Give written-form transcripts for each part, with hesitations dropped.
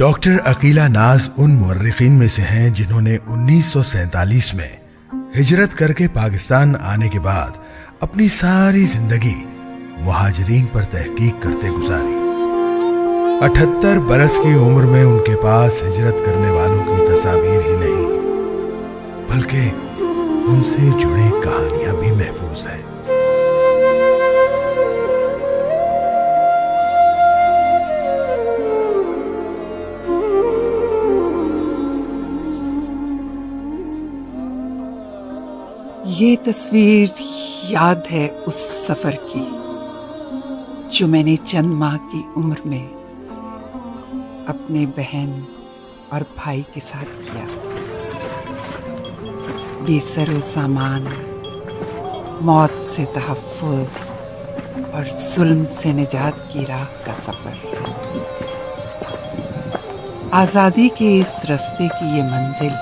Doctor Akila नाज उन मुर्रिखीन में से हैं जिन्होंने 1947 में हिजरत करके पाकिस्तान आने के बाद अपनी सारी जिंदगी मुहाजिरीन पर तहकीक करते गुजारी। 78 बरस की उम्र में उनके पास हिजरत करने वालों की तस्वीर ही नहीं बल्कि उनसे जुड़ी कहानियां भी महफूज हैं। ये तस्वीर याद है उस सफर की जो मैंने चंद माह की उम्र में अपने बहन और भाई के साथ किया। बेसरो सामान, मौत से तहफ़्फ़ुज़ और जुल्म से निजात की राह का सफर। आज़ादी के इस रास्ते की ये मंजिल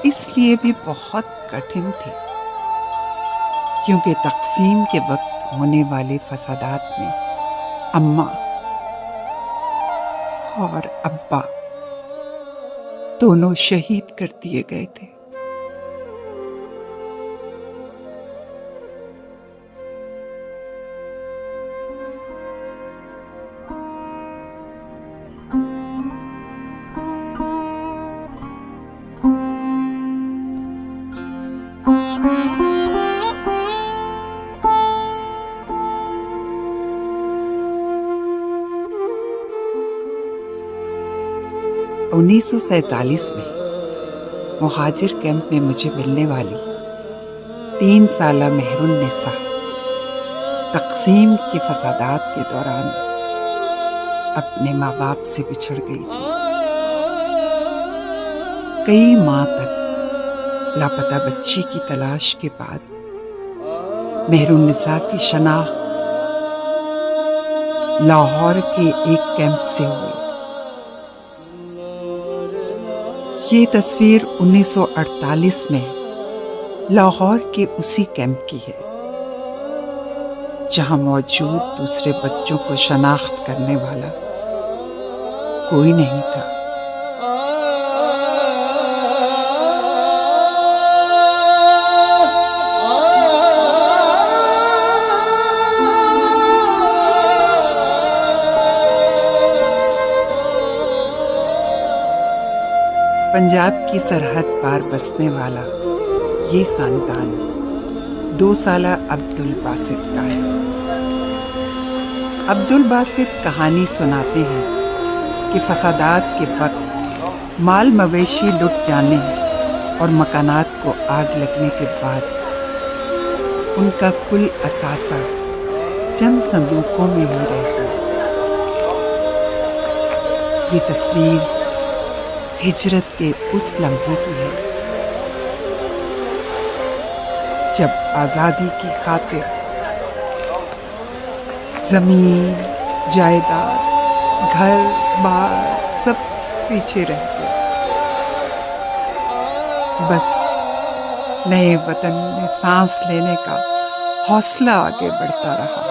इसलिए भी बहुत कठिन थी क्योंकि तक़सीम के वक्त होने वाले फसादात में अम्मा और अब्बा दोनों शहीद कर दिए गए थे। उन्नीस 1947 में मुहाजिर कैंप में मुझे मिलने वाली 3 साला मेहरुन्निसा तक़सीम के फसादात के दौरान अपने माँ बाप से बिछड़ गई थी। कई माह तक लापता बच्ची की तलाश के बाद मेहरुन्निसा की शनाख्त लाहौर के एक कैंप से हुई। ये तस्वीर 1948 में लाहौर के उसी कैंप की है जहां मौजूद दूसरे बच्चों को शनाख्त करने वाला कोई नहीं था। पंजाब की सरहद पार बसने वाला ये खानदान 2 साला अब्दुल बासित का है। अब्दुल बासित कहानी सुनाते हैं कि फसादात के वक्त माल मवेशी लुट जाने और मकानात को आग लगने के बाद उनका कुल असासा चंद संदूकों में ही रह गया। ये तस्वीर हिजरत के उस लम्हे की है जब आज़ादी की खातिर ज़मीन, जायदाद, घर बार सब पीछे रह गए। बस नए वतन में सांस लेने का हौसला आगे बढ़ता रहा।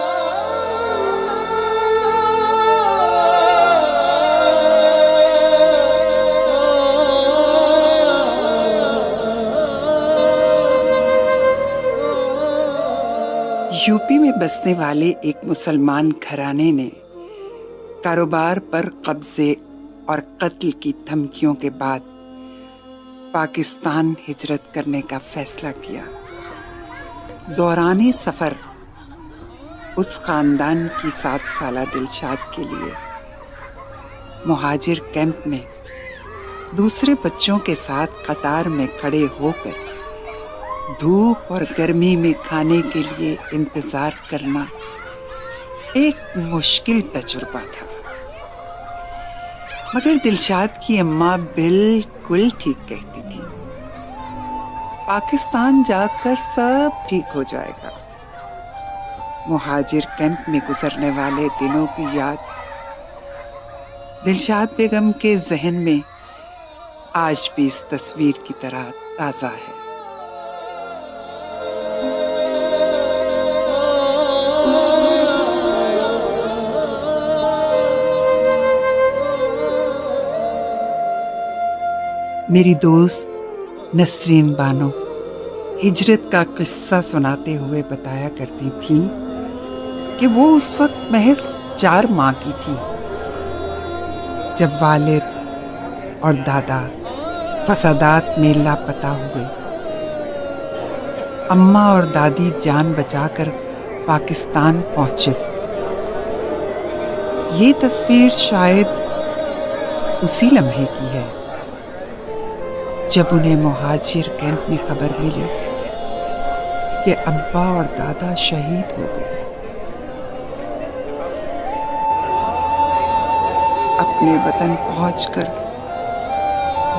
यूपी में बसने वाले एक मुसलमान घराने ने कारोबार पर कब्जे और कत्ल की धमकियों के बाद पाकिस्तान हिजरत करने का फैसला किया। दौराने सफ़र उस खानदान की 7 साला दिलशाद के लिए मुहाजिर कैंप में दूसरे बच्चों के साथ कतार में खड़े होकर धूप और गर्मी में खाने के लिए इंतजार करना एक मुश्किल तजुर्बा था। मगर दिलशाद की अम्मा बिल्कुल ठीक कहती थी, पाकिस्तान जाकर सब ठीक हो जाएगा। मुहाजिर कैंप में गुजरने वाले दिनों की याद दिलशाद बेगम के जहन में आज भी इस तस्वीर की तरह ताज़ा है। मेरी दोस्त नसरीन बानो हिजरत का किस्सा सुनाते हुए बताया करती थी कि वो उस वक्त महज 4 माह की थी जब वालिद और दादा फसादात में लापता हुए। अम्मा और दादी जान बचाकर पाकिस्तान पहुंचे। ये तस्वीर शायद उसी लम्हे की है जब उन्हें मुहाजिर कैंप में खबर मिली कि अब्बा और दादा शहीद हो गए। अपने वतन पहुंचकर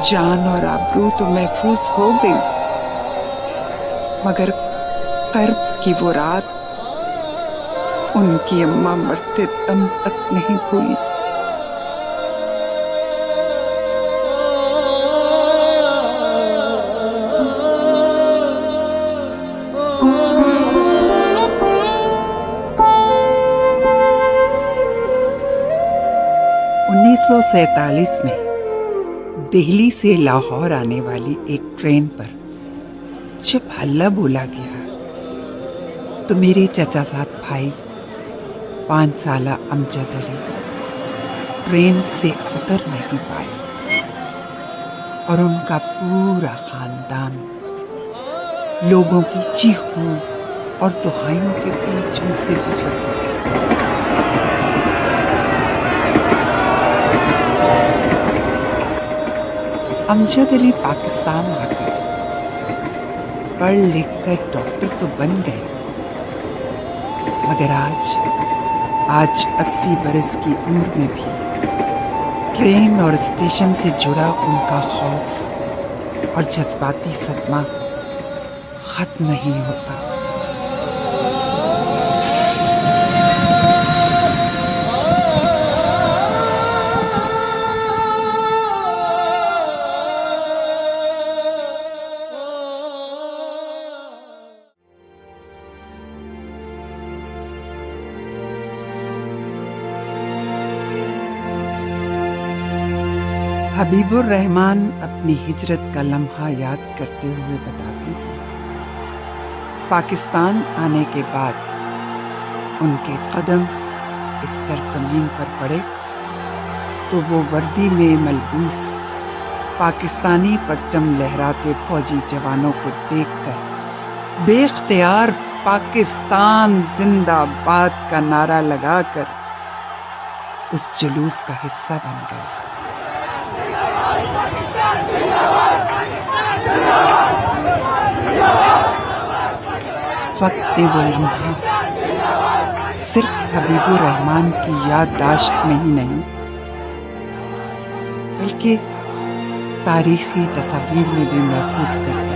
जान और आबरू तो महफूज हो गई, मगर कर्ब की वो रात उनकी अम्मा मरते दम तक नहीं भूली। सैतालीस में दिल्ली से लाहौर आने वाली एक ट्रेन पर जब हल्ला बोला गया तो मेरे चचाजाद भाई 5 साला अमजद अली ट्रेन से उतर नहीं पाए और उनका पूरा खानदान लोगों की चीखों और दुहाइयों के बीच उनसे बिछड़ गया। अमजद अली पाकिस्तान आकर पढ़ लिख कर डॉक्टर तो बन गए, मगर आज 80 बरस की उम्र में भी ट्रेन और स्टेशन से जुड़ा उनका खौफ और जज्बाती सदमा खत्म नहीं होता। हबीबुर रहमान अपनी हिजरत का लम्हा याद करते हुए बताते हैं, पाकिस्तान आने के बाद उनके कदम इस सरजमीन पर पड़े तो वो वर्दी में मलबूस पाकिस्तानी परचम लहराते फौजी जवानों को देखकर बेख्तियार पाकिस्तान जिंदाबाद का नारा लगाकर उस जुलूस का हिस्सा बन गए। वक्त वो लम्हा सिर्फ हबीबुर रहमान की याददाश्त में ही नहीं बल्कि तारीखी तस्वीर में भी महफूज करते